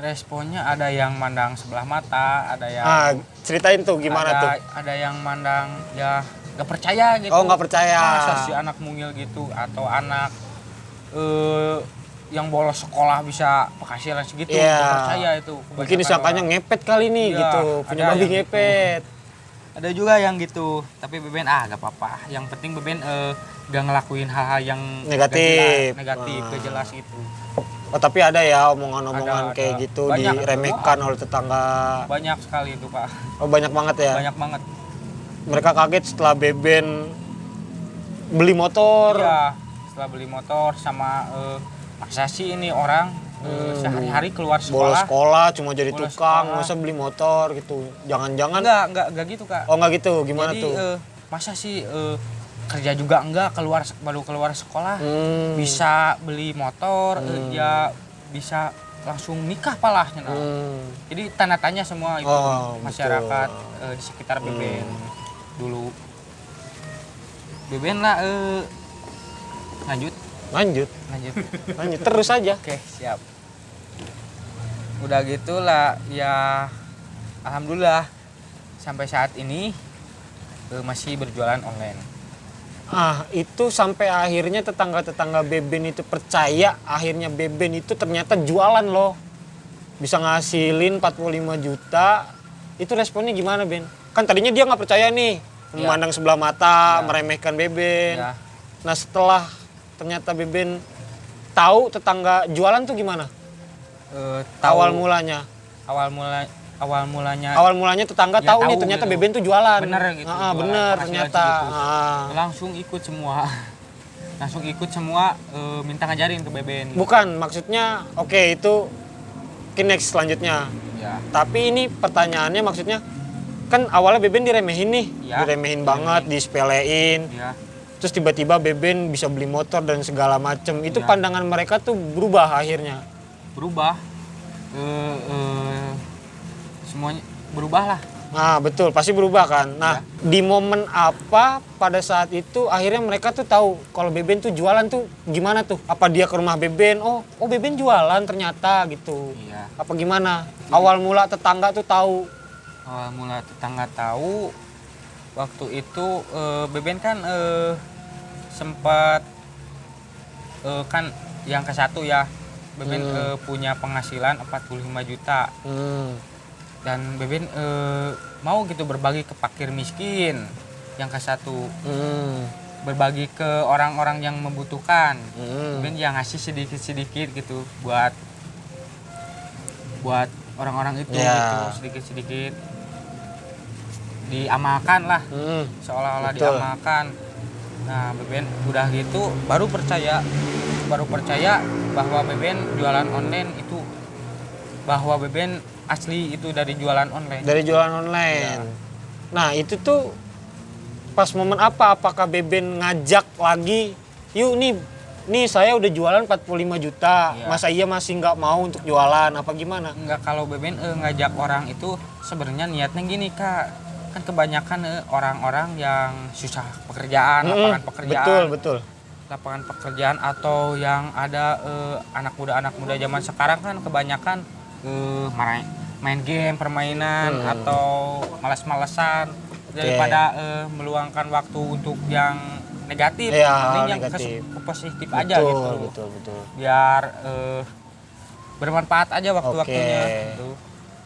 Responnya ada yang mandang sebelah mata, ada yang Ceritain tuh gimana tuh. Ada yang mandang ya nggak percaya gitu. Oh, nggak percaya. Masa si anak mungil gitu, atau anak yang bolos sekolah bisa penghasilan segitu, nggak percaya itu. Mungkin disangkanya ngepet kali nih Iya, gitu, punya babi yang ngepet. Ada juga yang gitu, tapi Beben gak apa-apa. Yang penting Beben gak ngelakuin hal-hal yang Negatif. gak jelas gitu. Oh, tapi ada ya omongan-omongan Ada. kayak gitu Banyak. diremehkan oleh tetangga. Banyak sekali itu, Pak. Oh, banyak banget ya. Banyak banget. Mereka kaget setelah Beben beli motor. Iya, setelah beli motor sama masa sih ini orang sehari-hari keluar Bolos sekolah. sekolah cuma jadi Bolos tukang, sekolah. masa beli motor gitu. Jangan-jangan Enggak gitu, Kak. Oh, enggak gitu. Gimana Jadi tuh? masa sih kerja juga enggak, baru keluar sekolah bisa beli motor, ya bisa langsung nikah palahnya. Jadi tanda tanya semua itu masyarakat di sekitar Beben dulu. Beben lah lanjut terus aja. Oke, siap. Udah gitulah ya, alhamdulillah sampai saat ini masih berjualan online. Itu sampai akhirnya tetangga-tetangga Beben itu percaya, akhirnya Beben itu ternyata jualan loh. Bisa ngasilin 45 juta. Itu responnya gimana, Ben? Kan tadinya dia nggak percaya nih, memandang sebelah mata, meremehkan Beben. Ya. Nah, setelah ternyata Beben tahu tetangga jualan tuh gimana? Awal mulanya tetangga Ya, tahu nih tahu ternyata gitu. Beben tuh jualan. Bener gitu, jualan Bener penghasilan ternyata. segitu. Langsung ikut semua minta ngajarin ke Beben. Bukan, maksudnya oke, itu next selanjutnya. Ya. Tapi ini pertanyaannya maksudnya kan awalnya Beben diremehin nih, Ya, diremehin banget, disepelein. Ya. Terus tiba-tiba Beben bisa beli motor dan segala macem. Itu Ya. pandangan mereka tuh berubah akhirnya. Berubah. Semuanya berubah lah. Nah, betul, pasti berubah kan. Nah, di momen apa pada saat itu akhirnya mereka tuh tahu kalau Beben tuh jualan tuh gimana tuh? Apa dia ke rumah Beben? Oh Beben jualan ternyata gitu. Iya. Apa gimana? Awal mula tetangga tuh tahu. Awal mula tetangga tahu waktu itu Beben kan sempat kan yang ke satu ya. Beben punya penghasilan 45 juta. Dan Beben mau gitu berbagi ke fakir miskin yang ke satu, berbagi ke orang-orang yang membutuhkan. Beben yang ngasih sedikit-sedikit gitu buat orang-orang itu gitu, sedikit-sedikit diamalkan lah, seolah-olah diamalkan. Nah, Beben udah gitu baru percaya bahwa Beben jualan online itu, bahwa Beben asli itu dari jualan online. Dari jualan online. Ya. Nah, itu tuh pas momen apa? Apakah Beben ngajak lagi, yuk nih saya udah jualan 45 juta. Ya. Masa iya masih nggak mau untuk jualan? Apa gimana? Enggak, kalau Beben ngajak orang itu sebenarnya niatnya gini, Kak. Kan kebanyakan orang-orang yang susah pekerjaan, lapangan pekerjaan. Betul. Lapangan pekerjaan atau yang ada anak muda zaman sekarang kan kebanyakan main game, permainan atau malas-malesan daripada meluangkan waktu untuk yang negatif, mending yang ke positif aja gitu. Betul. Biar bermanfaat aja waktu-waktunya gitu.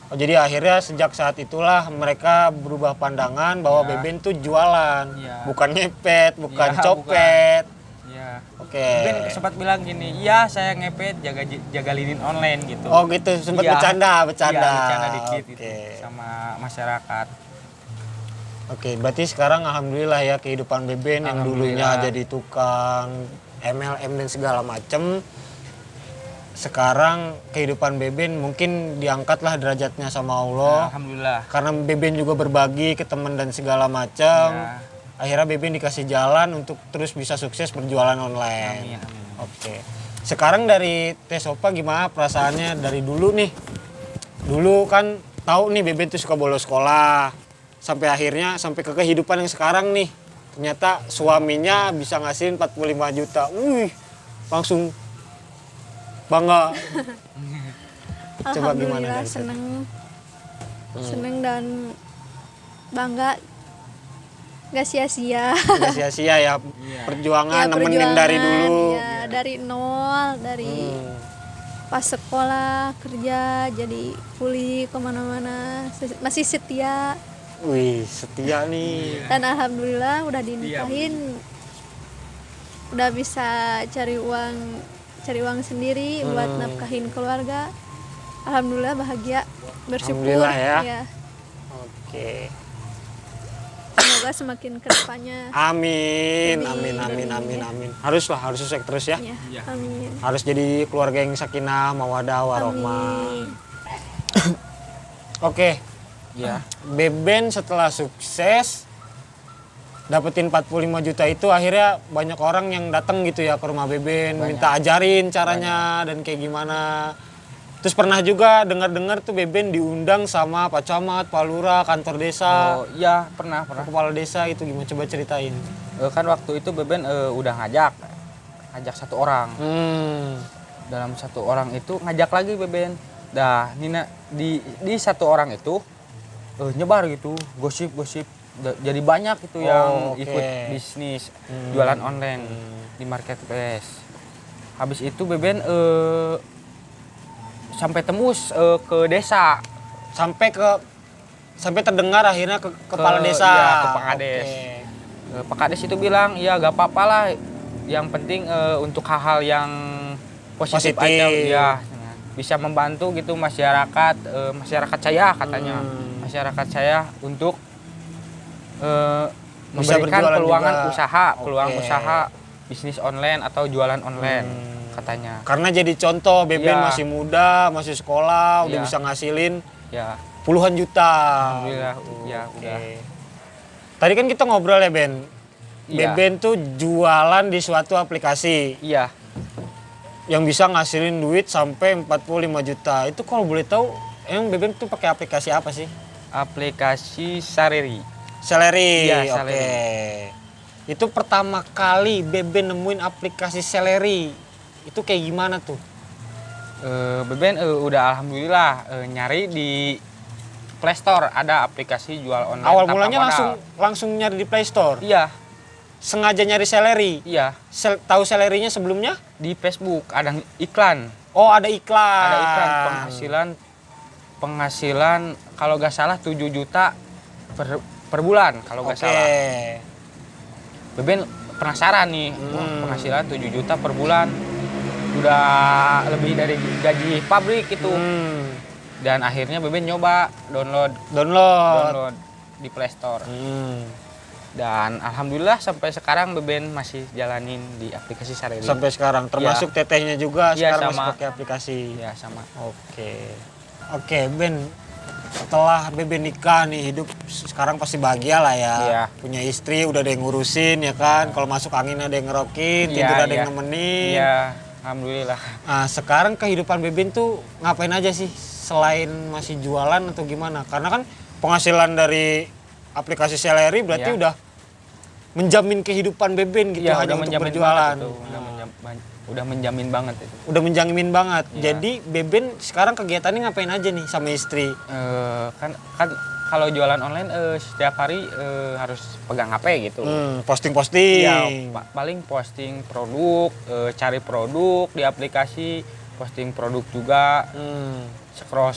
Oh, jadi akhirnya sejak saat itulah mereka berubah pandangan bahwa Beben tuh jualan, bukan ngepet, bukan copet. Iya. Oke. Beben sempat bilang gini, iya saya ngepet, jaga linin online gitu. Oh gitu, sempat bercanda. Bercanda dikit gitu sama masyarakat. Oke, berarti sekarang alhamdulillah ya kehidupan Beben yang dulunya jadi tukang MLM dan segala macem. Sekarang kehidupan Beben mungkin diangkatlah derajatnya sama Allah. Alhamdulillah. Karena Beben juga berbagi ke teman dan segala macam. Akhirnya Beben dikasih jalan untuk terus bisa sukses berjualan online. Amin. Oke. Sekarang dari Teh Sopa gimana perasaannya dari dulu nih? Dulu kan tahu nih Beben tuh suka bolos sekolah. Sampai akhirnya sampai ke kehidupan yang sekarang nih. Ternyata suaminya bisa ngasihin 45 juta. Wih, langsung bangga. Coba gimana Alhamdulillah dari situ? seneng dan bangga, nggak sia-sia. Nggak sia-sia ya perjuangan nemenin dari dulu. ya, dari nol, dari pas sekolah kerja jadi kuli kemana-mana, masih setia. Wih, setia nih. Dan alhamdulillah udah dinikahin, udah bisa cari uang sendiri buat nafkahin keluarga. Alhamdulillah bahagia, bersyukur. Alhamdulillah ya. Ya. Oke. Semoga semakin kedepannya. Amin, amin. Harus sukses terus ya. Ya, amin. Harus jadi keluarga yang sakinah, mawadah, warohmah. Amin. Oke, Ya. Beben setelah sukses dapetin 45 juta itu akhirnya banyak orang yang datang gitu ya ke rumah Beben, minta ajarin caranya dan kayak gimana. Terus pernah juga dengar-dengar tuh Beben diundang sama Pak Camat, Pak Lurah, kantor desa, Oh iya pernah. kepala desa itu gimana, coba ceritain. Kan waktu itu Beben udah ngajak satu orang. Dalam satu orang itu ngajak lagi Beben. Dah Nina di satu orang itu nyebar gitu gosip-gosip. Jadi banyak itu yang oke. ikut bisnis jualan online di marketplace. Habis itu Beben sampai tembus ke desa. Sampai terdengar akhirnya ke kepala desa. Iya, ke Pak Kades. Oke. Pak Kades itu bilang, ya gak apa-apa lah. Yang penting untuk hal-hal yang positif aja, ya bisa membantu gitu masyarakat saya katanya. Masyarakat saya untuk Bisa memberikan berjualan juga. peluang Oke. usaha bisnis online atau jualan online katanya. Karena jadi contoh Beben Iya. masih muda, masih sekolah, udah Iya. bisa ngasilin Ya, puluhan juta. alhamdulillah ya Oke. udah. Tadi kan kita ngobrol ya Ben. Iya. Beben tuh jualan di suatu aplikasi Iya. yang bisa ngasilin duit sampai 45 juta. Itu kalau boleh tahu, emang Beben tuh pakai aplikasi apa sih? Aplikasi Sareri. Seleri. Iya, Oke. Seleri. Itu pertama kali Beben nemuin aplikasi Seleri. Itu kayak gimana tuh? Beben udah alhamdulillah nyari di Play Store ada aplikasi jual online. Awal tanpa mulanya modal. langsung nyari di Play Store. Iya, Sengaja nyari Seleri. iya. Tahu Selerinya sebelumnya? Di Facebook ada iklan. Oh, ada iklan. Ada iklan penghasilan kalau nggak salah 7 juta per bulan kalau nggak Oke. salah. Beben penasaran nih, wah, penghasilan 7 juta per bulan. Udah lebih dari gaji pabrik itu. Dan akhirnya Beben nyoba download di Play Store. Dan alhamdulillah sampai sekarang Beben masih jalanin di aplikasi Sareli. Sampai sekarang termasuk tetehnya juga Iya, sekarang masih sama. pakai aplikasi. Ya sama. Oke Ben, setelah Beben nikah nih, hidup sekarang pasti bahagia lah ya. Iya. Punya istri, udah ada yang ngurusin ya kan. Kalau masuk angin ada yang ngerokin, Iya, tidur ada iya. yang nemenin. Iya, alhamdulillah. Nah, sekarang kehidupan Beben tuh ngapain aja sih selain masih jualan atau gimana? Karena kan penghasilan dari aplikasi Seleri berarti Iya. udah menjamin kehidupan Beben gitu, Iya, hanya udah untuk menjamin berjualan. banget itu. Udah menjamin banget itu. Udah menjamin banget. Iya. Jadi Beben sekarang kegiatannya ngapain aja nih sama istri? Kan kalau jualan online setiap hari harus pegang HP gitu. Posting-posting. Iya, paling posting produk, cari produk di aplikasi, posting produk juga, scroll,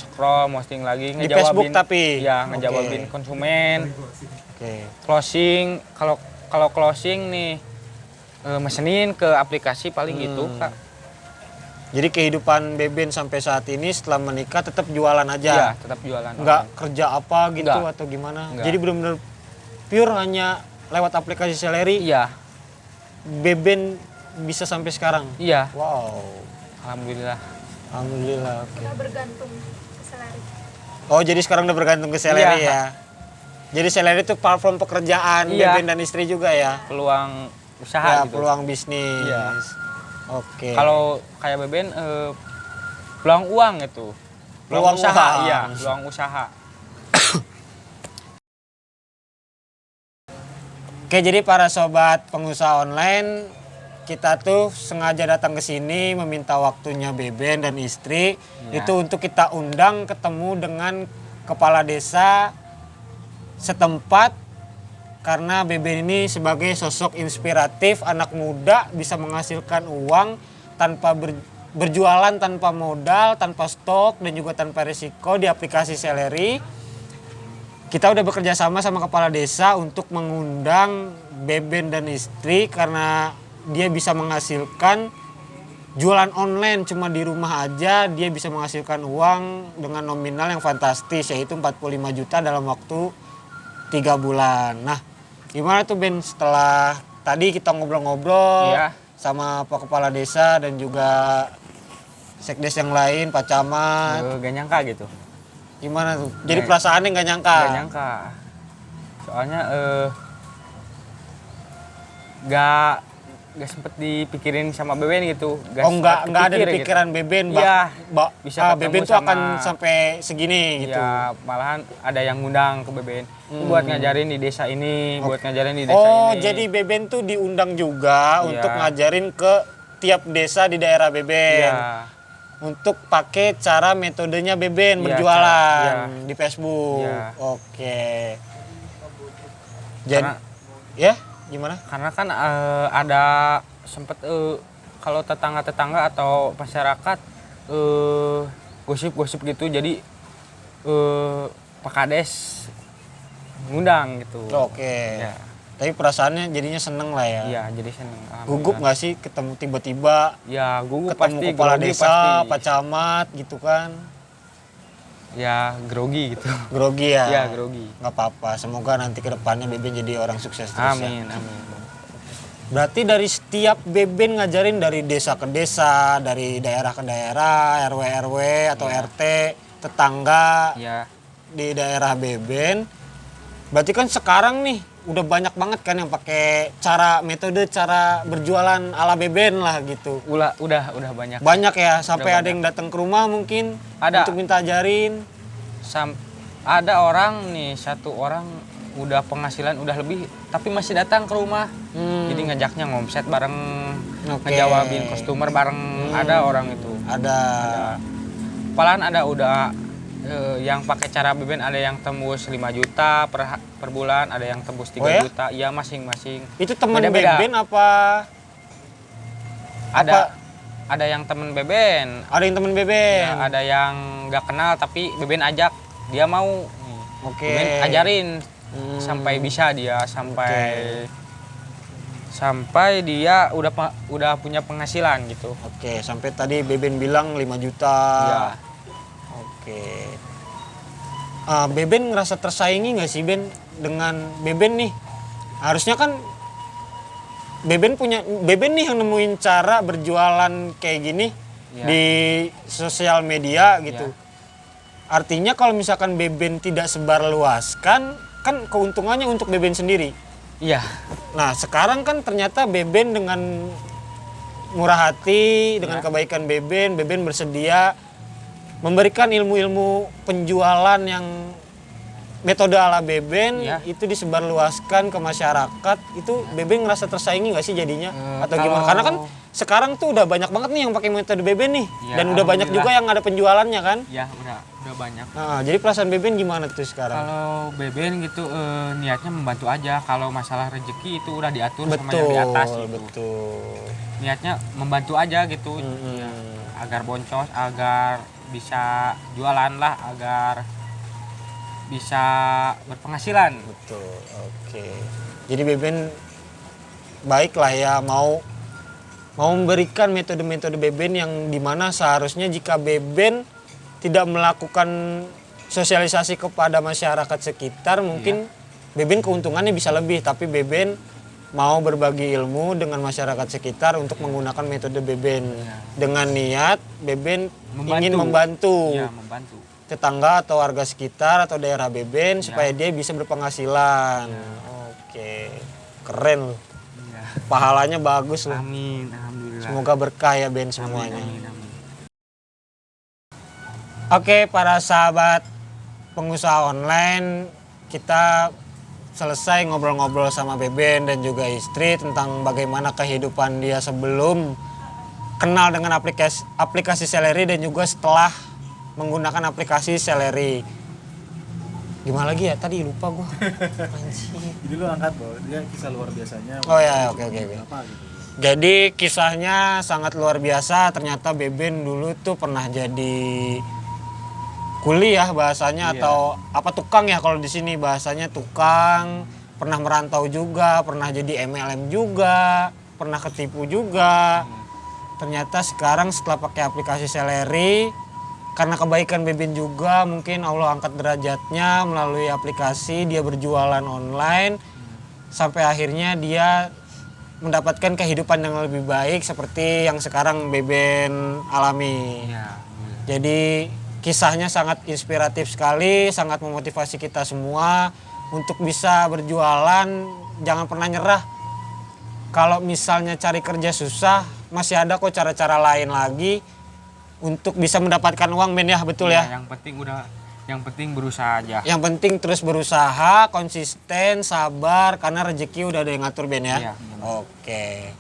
posting lagi, Di Facebook tapi? ya Oke. ngejawabin konsumen, Oke. closing, kalau closing nih mesenin ke aplikasi paling gitu Kak. Jadi kehidupan Beben sampai saat ini setelah menikah tetap jualan Iya, aja. tetap jualan. Nggak online. kerja apa gitu Nggak. atau gimana? Nggak. Jadi benar-benar pure hanya lewat aplikasi Seleri Iya, Beben bisa sampai sekarang. iya, Wow. alhamdulillah. Alhamdulillah. Oke. Udah bergantung ke Seleri. Oh, jadi sekarang udah bergantung ke Seleri Iya. ya. Jadi Seleri itu platform pekerjaan Iya. Beben dan istri juga ya. Peluang usaha Ya, gitu. peluang bisnis. Iya. Oke. Kalau kayak Beben peluang uang itu. Peluang usaha, uang. iya, peluang usaha. Oke, jadi para sobat pengusaha online, kita tuh sengaja datang ke sini meminta waktunya Beben dan istri Ya. itu untuk kita undang ketemu dengan kepala desa setempat karena Beben ini sebagai sosok inspiratif, anak muda bisa menghasilkan uang tanpa berjualan, tanpa modal, tanpa stok dan juga tanpa risiko di aplikasi Seleri. Kita udah bekerja sama kepala desa untuk mengundang Beben dan istri karena dia bisa menghasilkan jualan online cuma di rumah aja dia bisa menghasilkan uang dengan nominal yang fantastis yaitu 45 juta dalam waktu 3 bulan. Nah, gimana tuh Ben setelah tadi kita ngobrol-ngobrol Iya. sama Pak Kepala Desa dan juga sekdes yang lain, Pak Camat. Gak nyangka gitu. Gimana tuh? Jadi perasaannya nggak nyangka. Gak nyangka. Soalnya gak sempet dipikirin sama Beben gitu. Oh nggak ada di kepikir pikiran Beben, Iya, bisa bisa ketemu Beben tuh sama- akan sampai segini gitu. Ya, malahan ada yang ngundang ke Beben. Buat ngajarin di desa ini, buat ngajarin di desa Oh ini. jadi Beben tuh diundang juga Iya. untuk ngajarin ke tiap desa di daerah Beben. Iya. Untuk pakai cara metodenya Beben Iya, berjualan iya. di Facebook. Iya. Oke. Jadi Karena- ya gimana? Karena kan ada sempet kalau tetangga-tetangga atau masyarakat gosip-gosip gitu, jadi Pak Kades ngundang gitu. Oke. Ya. Tapi perasaannya jadinya seneng lah ya. Iya, jadi seneng. Gugup nggak sih ketemu tiba-tiba Ya, gugup ketemu pasti, kepala grogi desa, pasti. Pak Camat gitu kan? Ya, grogi gitu. Grogi ya? Ya, grogi. Nggak apa-apa, semoga nanti ke depannya Beben jadi orang sukses terus ya. Amin, amin. Berarti dari setiap Beben ngajarin dari desa ke desa, dari daerah ke daerah, RW atau RT, tetangga Ya, di daerah Beben. Berarti kan sekarang nih udah banyak banget kan yang pakai metode cara berjualan ala Beben lah gitu. udah banyak. Banyak ya, sampai Udah ada yang datang ke rumah mungkin Ada. untuk minta ajarin. Ada orang nih, satu orang udah penghasilan udah lebih, tapi masih datang ke rumah. Jadi ngajaknya ngomset bareng, Oke. ngejawabin customer bareng. Ada orang itu. Ada. Malahan ada udah yang pakai cara Beben, ada yang tembus 5 juta per bulan, ada yang tembus 3 Oh ya? juta. Iya, masing-masing. Itu teman Beda-beda. Beben apa? Ada yang temen Beben. Ada yang teman Beben. Ya, ada yang nggak kenal tapi Beben ajak, dia mau. Oke. Beben ajarin sampai bisa dia, sampai dia udah punya penghasilan gitu. Oke, sampai tadi Beben bilang 5 juta. Iya. Oke. Beben ngerasa tersaingi nggak sih Ben dengan Beben nih? Harusnya kan Beben nih yang nemuin cara berjualan kayak gini Iya. di sosial media gitu. Iya. Artinya kalau misalkan Beben tidak sebarluaskan, kan keuntungannya untuk Beben sendiri. Iya. Nah sekarang kan ternyata Beben dengan murah hati, dengan Ya. kebaikan Beben bersedia memberikan ilmu-ilmu penjualan yang metode ala Beben Ya. itu disebarluaskan ke masyarakat. Itu Beben ngerasa tersaingi nggak sih jadinya? Atau gimana? kalau- Karena kan sekarang tuh udah banyak banget nih yang pakai metode Beben nih. Ya, Dan udah banyak juga yang ada penjualannya kan? Ya, udah banyak. Nah, jadi perasaan Beben gimana tuh sekarang? Kalau Beben gitu niatnya membantu aja. Kalau masalah rezeki itu udah diatur sama yang Betul, di atas gitu. betul. Niatnya membantu aja gitu. Ya, agar boncos, agar bisa jualan lah, agar bisa berpenghasilan. Betul, oke. Jadi Beben baik lah ya mau memberikan metode-metode Beben yang dimana seharusnya jika Beben tidak melakukan sosialisasi kepada masyarakat sekitar mungkin Beben keuntungannya bisa lebih, tapi Beben mau berbagi ilmu dengan masyarakat sekitar untuk menggunakan metode Beben dengan niat Beben ingin membantu Iya, membantu. tetangga atau warga sekitar atau daerah Beben supaya dia bisa berpenghasilan. Oke, keren loh. Iya. Pahalanya bagus loh. Amin, alhamdulillah. Semoga berkah ya Ben Amin, semuanya. amin, amin. Oke, para sahabat pengusaha online, kita selesai ngobrol-ngobrol sama Beben dan juga istri tentang bagaimana kehidupan dia sebelum kenal dengan aplikasi Seleri dan juga setelah menggunakan aplikasi Seleri. Gimana lagi ya? Tadi lupa gua. Anjing. Jadi lu angkat bahwa dia kisah luar biasanya. Oh ya, oke. Apa gitu. Jadi kisahnya sangat luar biasa. Ternyata Beben dulu tuh pernah jadi kuliah bahasanya atau apa tukang ya kalau di sini bahasanya tukang, pernah merantau juga, pernah jadi MLM juga, pernah ketipu juga. Ternyata sekarang setelah pakai aplikasi Seleri, karena kebaikan Beben juga mungkin Allah angkat derajatnya melalui aplikasi, dia berjualan online sampai akhirnya dia mendapatkan kehidupan yang lebih baik seperti yang sekarang Beben alami. Iya. Jadi kisahnya sangat inspiratif sekali, sangat memotivasi kita semua untuk bisa berjualan, jangan pernah nyerah. Kalau misalnya cari kerja susah, masih ada kok cara-cara lain lagi untuk bisa mendapatkan uang, Ben ya, betul ya? Yang penting berusaha aja. Yang penting terus berusaha, konsisten, sabar, karena rezeki udah ada yang ngatur, Ben ya? Iya. Oke.